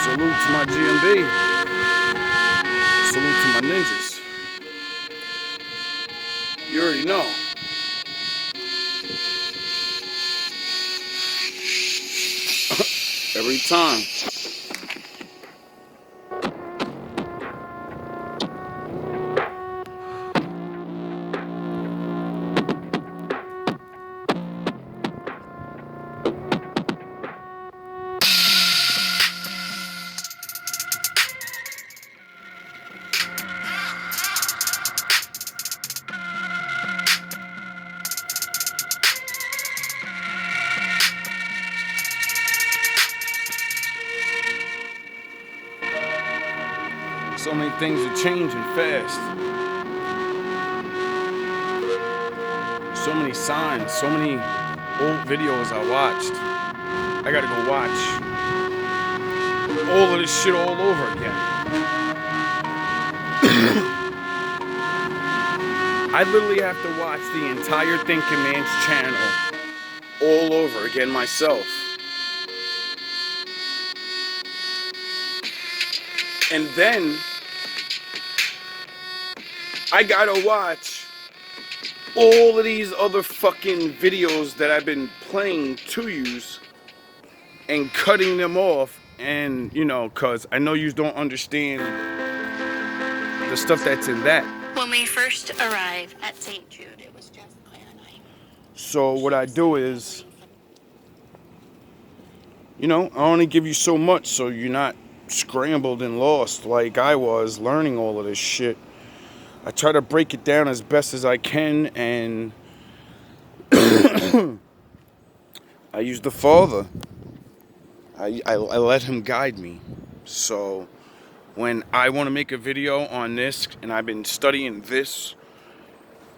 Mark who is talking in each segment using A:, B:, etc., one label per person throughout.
A: Salute to my GMB. Salute to my ninjas. You already know. Every time. So many things are changing fast. So many signs, so many old videos I watched. I gotta go watch all of this shit all over again. I literally have to watch the entire Thinking Man's channel all over again myself. And then I gotta watch all of these other fucking videos that I've been playing to use and cutting them off, and you know, cause I know you don't understand the stuff that's in that.
B: When we first arrived at St. Jude, it was just Claire and I.
A: So what I do is, you know, I only give you so much so you're not scrambled and lost like I was learning all of this shit. I try to break it down as best as I can, and I use the Father. I let him guide me. So when I want to make a video on this, and I've been studying this,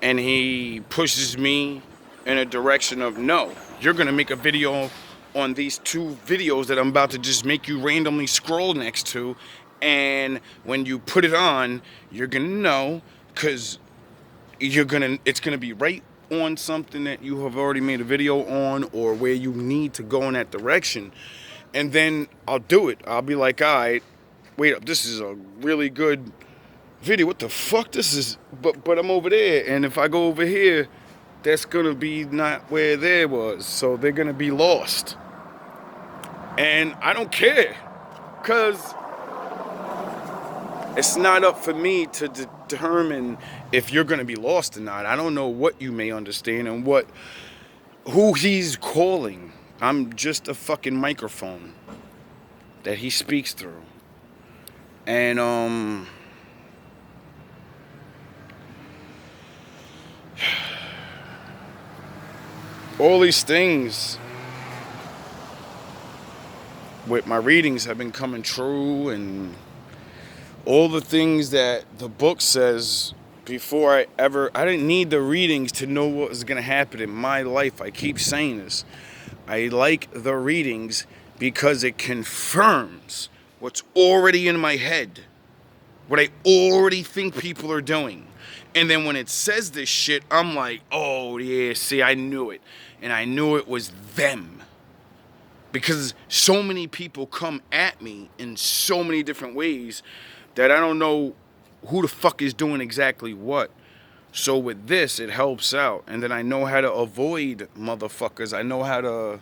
A: and he pushes me in a direction of, no, you're going to make a video on these two videos that I'm about to just make you randomly scroll next to, and when you put it on, you're going to know, because it's going to be right on something that you have already made a video on, or where you need to go in that direction. And then I'll do it. I'll be like, all right, wait up, this is a really good video. What the fuck? This is, but I'm over there. And if I go over here, that's going to be not where there was. So they're going to be lost. And I don't care. Because it's not up for me to determine if you're going to be lost or not. I don't know what you may understand and who he's calling. I'm just a fucking microphone that he speaks through. And all these things with my readings have been coming true, and all the things that the book says before I didn't need the readings to know what was going to happen in my life. I keep saying this. I like the readings because it confirms what's already in my head, what I already think people are doing. And then when it says this shit, I'm like, oh yeah, see, I knew it. And I knew it was them. Because so many people come at me in so many different ways that I don't know who the fuck is doing exactly what. So with this, it helps out. And then I know how to avoid motherfuckers. I know how to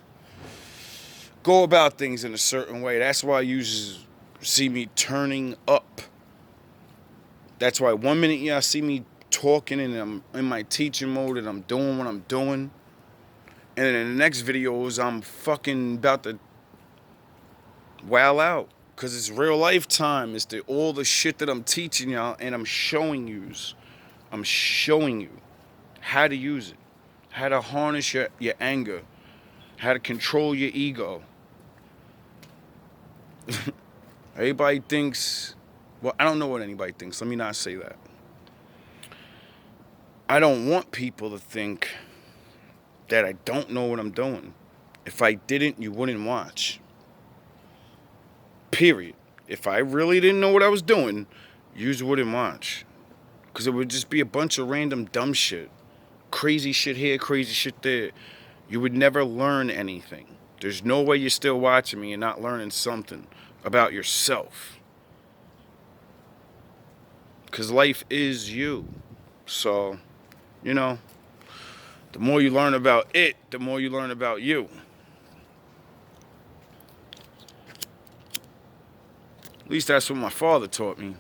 A: go about things in a certain way. That's why you see me turning up. That's why 1 minute y'all see me talking and I'm in my teaching mode and I'm doing what I'm doing. And then in the next videos, I'm fucking about to wow out. Because it's real life time. It's all the shit that I'm teaching y'all and I'm showing you. I'm showing you how to use it. How to harness your anger. How to control your ego. Everybody thinks... Well, I don't know what anybody thinks. Let me not say that. I don't want people to think that I don't know what I'm doing. If I didn't, you wouldn't watch. Period. If I really didn't know what I was doing, you wouldn't watch. Because it would just be a bunch of random dumb shit. Crazy shit here, crazy shit there. You would never learn anything. There's no way you're still watching me and not learning something about yourself. Because life is you. So, you know, the more you learn about it, the more you learn about you. At least that's what my father taught me.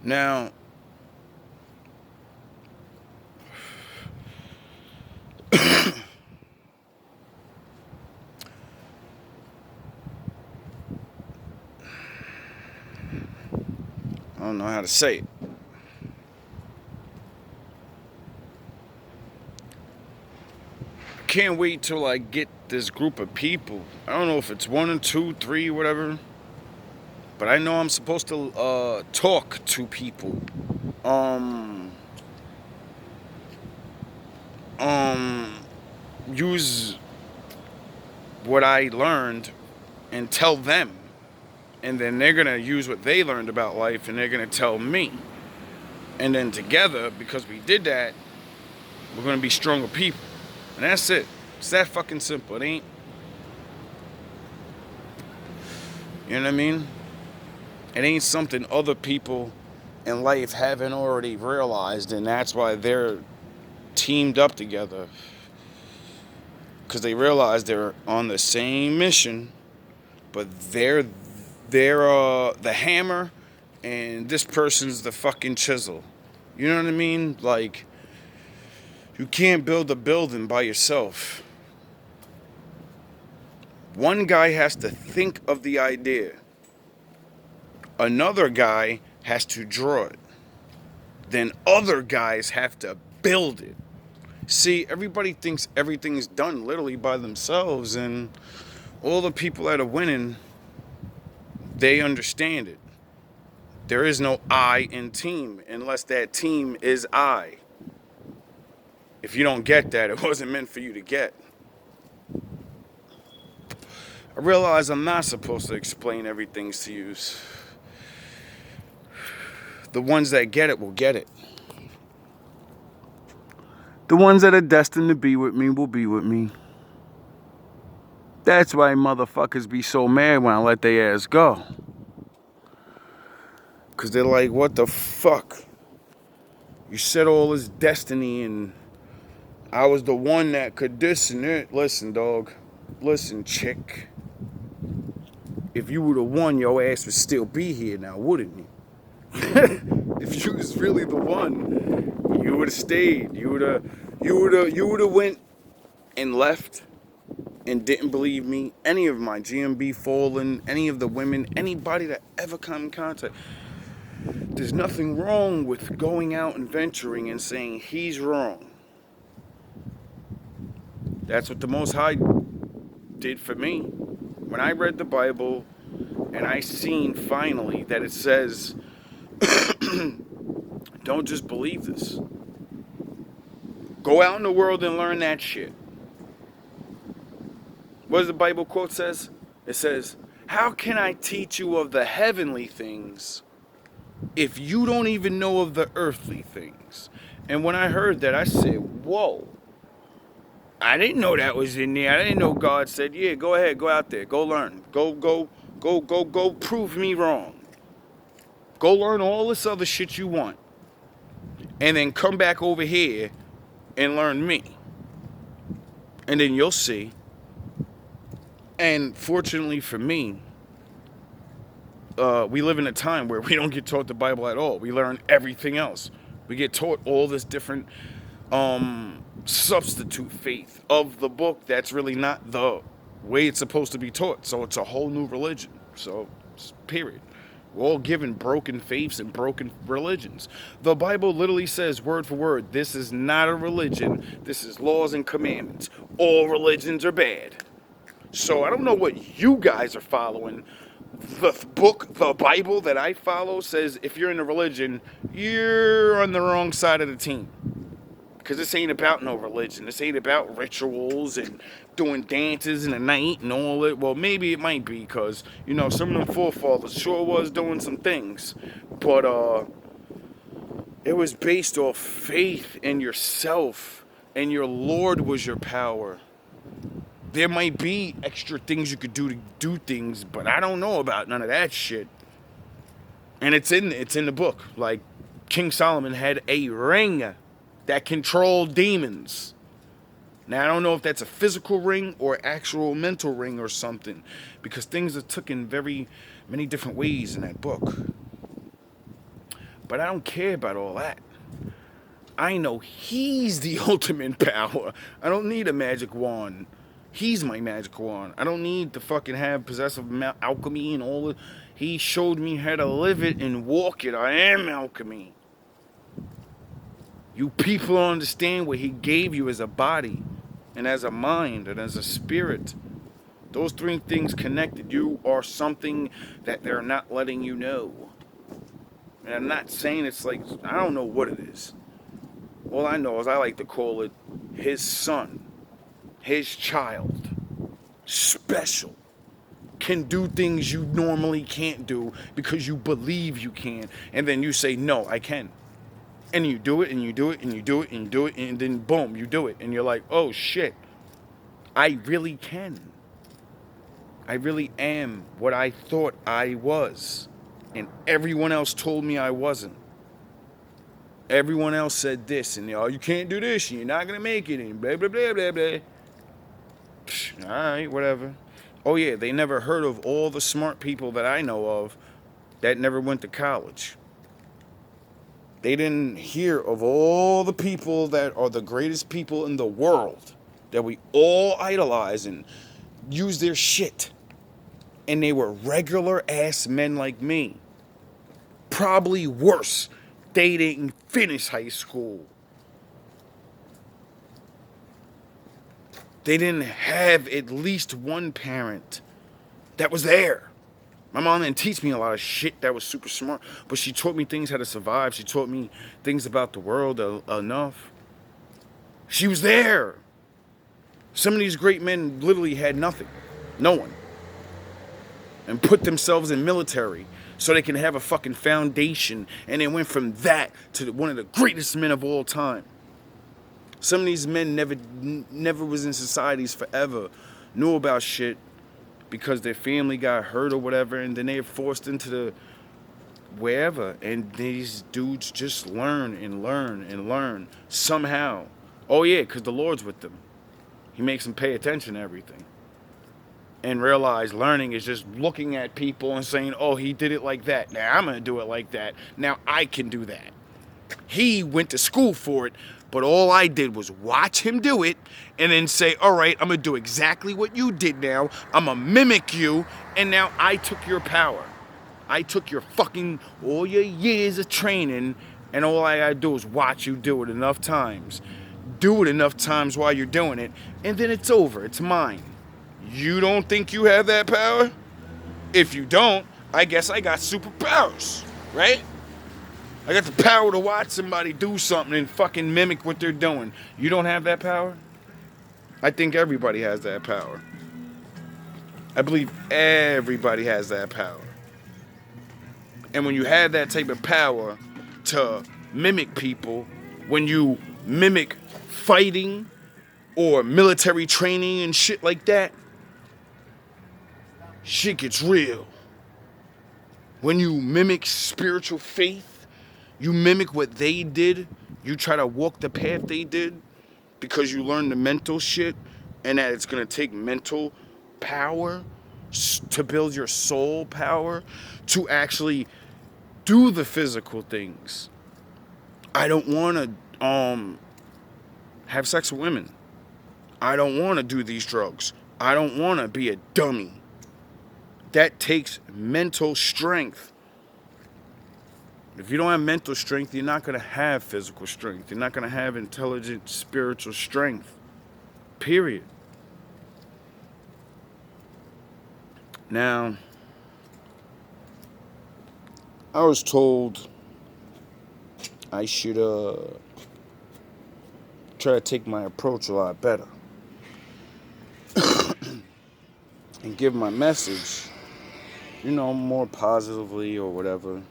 A: Now, I don't know how to say it. I can't wait till I get this group of people. I don't know if it's 1 or 2, 3, whatever. But I know I'm supposed to talk to people. Use what I learned and tell them. And then they're going to use what they learned about life and they're going to tell me. And then together, because we did that, we're going to be stronger people. And that's it. It's that fucking simple. It ain't... You know what I mean? It ain't something other people in life haven't already realized, and that's why they're teamed up together. Because they realize they're on the same mission, but they're the hammer, and this person's the fucking chisel. You know what I mean? Like, you can't build a building by yourself. One guy has to think of the idea. Another guy has to draw it. Then other guys have to build it. See, everybody thinks everything's done literally by themselves, and all the people that are winning, they understand it. There is no I in team unless that team is I. If you don't get that, it wasn't meant for you to get. I realize I'm not supposed to explain everything to you. The ones that get it will get it. The ones that are destined to be with me will be with me. That's why motherfuckers be so mad when I let their ass go. Because they're like, what the fuck? You said all this destiny and I was the one that could this and that. Listen, dog. Listen, chick. If you would have won, your ass would still be here now, wouldn't you? If you was really the one, you would have stayed. You would have went and left and didn't believe me. Any of my GMB fallen, any of the women, anybody that ever come in contact. There's nothing wrong with going out and venturing and saying he's wrong. That's what the Most High did for me. When I read the Bible and I seen finally that it says, don't just believe this. Go out in the world and learn that shit. What does the Bible quote says? It says, how can I teach you of the heavenly things if you don't even know of the earthly things? And when I heard that, I said, whoa. I didn't know that was in there. I didn't know God said, yeah, go ahead, go out there, go learn. Go prove me wrong. Go learn all this other shit you want. And then come back over here and learn me. And then you'll see. And fortunately for me, we live in a time where we don't get taught the Bible at all. We learn everything else. We get taught all this different substitute faith of the book that's really not the way it's supposed to be taught. So it's a whole new religion. So, period. We're all given broken faiths and broken religions. The Bible literally says, word for word, this is not a religion. This is laws and commandments. All religions are bad. So I don't know what you guys are following. The book, the Bible that I follow says if you're in a religion, you're on the wrong side of the team. Because this ain't about no religion. This ain't about rituals and doing dances in the night and all that. Well, maybe it might be because, you know, some of them forefathers sure was doing some things. But it was based off faith in yourself. And your Lord was your power. There might be extra things you could do to do things, but I don't know about none of that shit. And it's in the book. Like, King Solomon had a ring that controlled demons. Now, I don't know if that's a physical ring or actual mental ring or something, because things are took in very many different ways in that book. But I don't care about all that. I know he's the ultimate power. I don't need a magic wand. He's my magic wand. I don't need to fucking have possessive alchemy and all that. He showed me how to live it and walk it. I am alchemy. You people don't understand what he gave you as a body and as a mind and as a spirit. Those three things connected. You are something that they're not letting you know. And I'm not saying it's like, I don't know what it is. All I know is I like to call it his son, his child, special, can do things you normally can't do because you believe you can. And then you say, no, I can. And you do it, and you do it, and you do it, and you do it, and then boom, you do it. And you're like, oh shit, I really can. I really am what I thought I was. And everyone else told me I wasn't. Everyone else said this, and you can't do this, and you're not going to make it, and blah, blah, blah, blah, blah. All right, whatever. Oh yeah, they never heard of all the smart people that I know of that never went to college. They didn't hear of all the people that are the greatest people in the world that we all idolize and use their shit. And they were regular ass men like me. Probably worse. They didn't finish high school. They didn't have at least one parent that was there. My mom didn't teach me a lot of shit that was super smart, but she taught me things how to survive. She taught me things about the world enough. She was there. Some of these great men literally had nothing. No one. And put themselves in military so they can have a fucking foundation. And they went from that to one of the greatest men of all time. Some of these men never was in societies forever, knew about shit because their family got hurt or whatever, and then they were forced into the wherever. And these dudes just learn and learn and learn somehow. Oh yeah, because the Lord's with them. He makes them pay attention to everything. And realize learning is just looking at people and saying, oh, he did it like that. Now I'm going to do it like that. Now I can do that. He went to school for it, but all I did was watch him do it and then say, all right, I'm going to do exactly what you did now. I'm going to mimic you, and now I took your power. I took your fucking, all your years of training, and all I got to do is watch you do it enough times. Do it enough times while you're doing it, and then it's over. It's mine. You don't think you have that power? If you don't, I guess I got superpowers, right? I got the power to watch somebody do something and fucking mimic what they're doing. You don't have that power? I think everybody has that power. I believe everybody has that power. And when you have that type of power to mimic people, when you mimic fighting or military training and shit like that, shit gets real. When you mimic spiritual faith, you mimic what they did, you try to walk the path they did because you learn the mental shit and that it's going to take mental power to build your soul power to actually do the physical things. I don't want to have sex with women. I don't want to do these drugs. I don't want to be a dummy. That takes mental strength. If you don't have mental strength, you're not going to have physical strength. You're not going to have intelligent spiritual strength. Period. Now, I was told I should try to take my approach a lot better and give my message, more positively or whatever.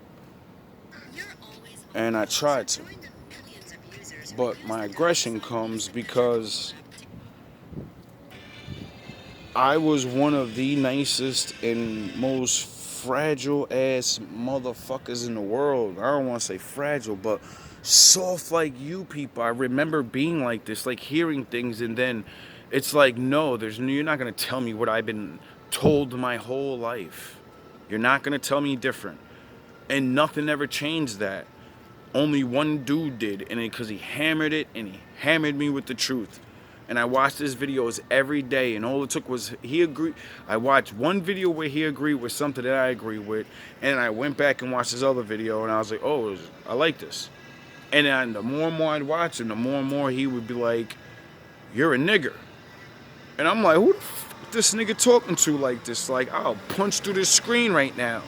A: And I tried to. But my aggression comes because I was one of the nicest and most fragile ass motherfuckers in the world. I don't want to say fragile, but soft like you people. I remember being like this, like hearing things, and then it's like, no, you're not gonna tell me what I've been told my whole life. You're not gonna tell me different, and nothing ever changed that. Only one dude did, and because he hammered it, and he hammered me with the truth. And I watched his videos every day, and all it took was he agreed. I watched one video where he agreed with something that I agree with, and I went back and watched his other video, and I was like, oh, I like this. And then the more and more I'd watch him, the more and more he would be like, you're a nigger. And I'm like, who the fuck this nigga talking to like this? Like, I'll punch through this screen right now.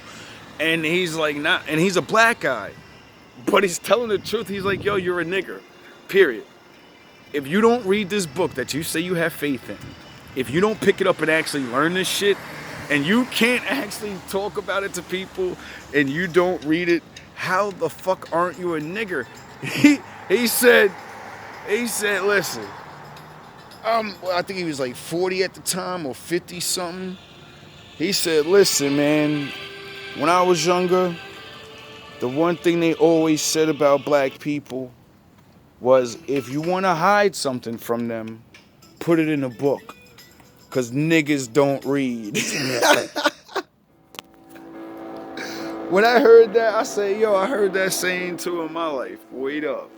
A: And he's like, nah, and he's a black guy. But he's telling the truth. He's like, yo, you're a nigger. Period. If you don't read this book that you say you have faith in, if you don't pick it up and actually learn this shit, and you can't actually talk about it to people, and you don't read it, how the fuck aren't you a nigger? He said, listen, I think he was like 40 at the time or 50 something. He said, listen, man, when I was younger, the one thing they always said about black people was if you want to hide something from them, put it in a book. Because niggas don't read. When I heard that, I said, yo, I heard that saying too in my life. Wait up.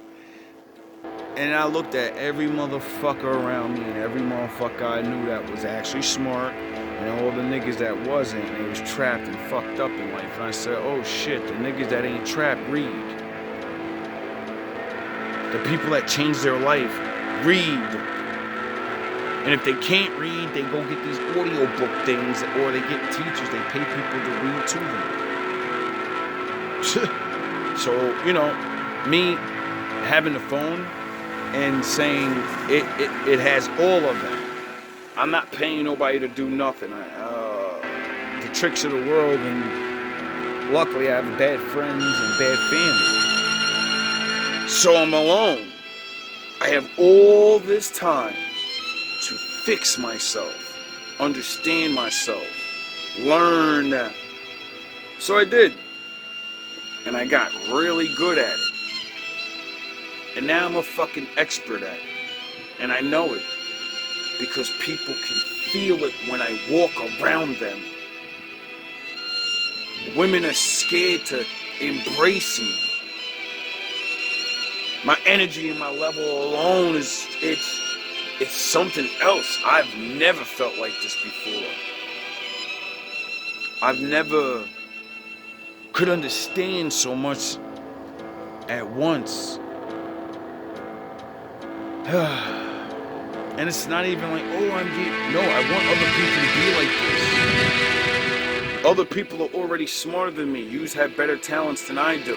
A: And I looked at every motherfucker around me and every motherfucker I knew that was actually smart and all the niggas that wasn't, and they was trapped and fucked up in life. And I said, oh shit, the niggas that ain't trapped read. The people that change their life read. And if they can't read, they go get these audiobook things, or they get teachers, they pay people to read to them. So, me having the phone and saying it has all of that. I'm not paying nobody to do nothing. The tricks of the world, and luckily I have bad friends and bad family. So I'm alone. I have all this time to fix myself, understand myself, learn. So I did. And I got really good at it. And now I'm a fucking expert at it. And I know it. Because people can feel it when I walk around them. Women are scared to embrace me. My energy and my level alone it's something else. I've never felt like this before. I've never could understand so much at once. And it's not even like, oh, no, I want other people to be like this. Other people are already smarter than me. You have better talents than I do.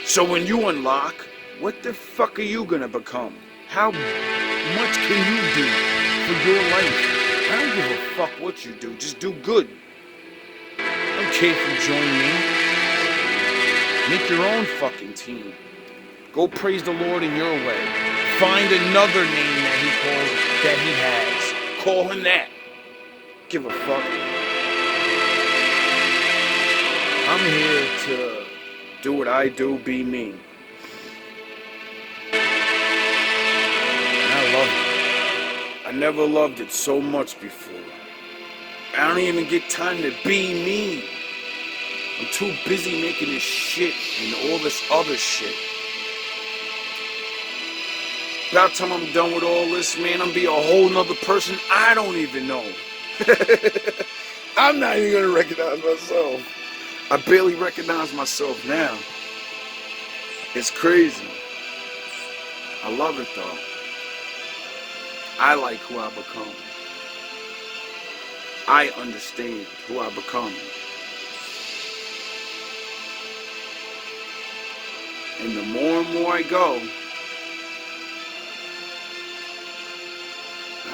A: So when you unlock, what the fuck are you gonna become? How much can you do for your life? I don't give a fuck what you do. Just do good. I don't care if you join me. Make your own fucking team. Go praise the Lord in your way. Find another name that he has. Call him that. Give a fuck. I'm here to do what I do, be me. And I love it. I never loved it so much before. I don't even get time to be me. I'm too busy making this shit and all this other shit. About time I'm done with all this, man, I'm be a whole nother person I don't even know. I'm not even gonna recognize myself. I barely recognize myself now. It's crazy. I love it though. I like who I become. I understand who I become. And the more and more I go,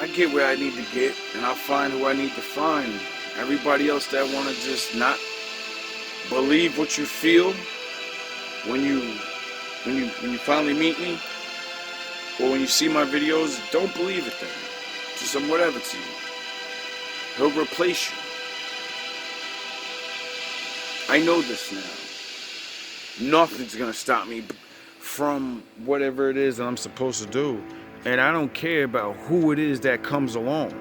A: I get where I need to get, and I find who I need to find. Everybody else that want to just not believe what you feel when you finally meet me, or when you see my videos, don't believe it then. Just some whatever to you. He'll replace you. I know this now. Nothing's gonna stop me from whatever it is that I'm supposed to do. And I don't care about who it is that comes along.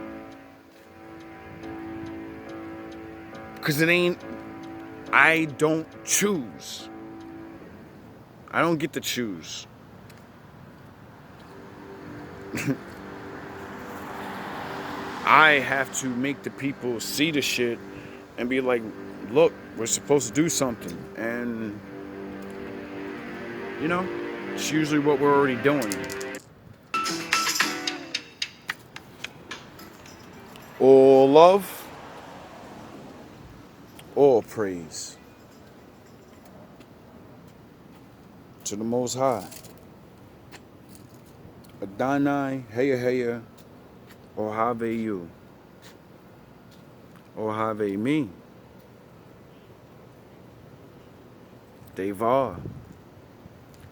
A: Because I don't choose. I don't get to choose. I have to make the people see the shit and be like, look, we're supposed to do something. And, you know, it's usually what we're already doing. All love, all praise to the Most High. Adonai, Heya Heya, or Have you, or Have me. Devar,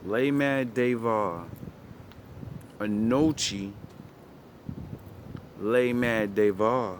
A: Layman Devar, Anochi, Layman Devar.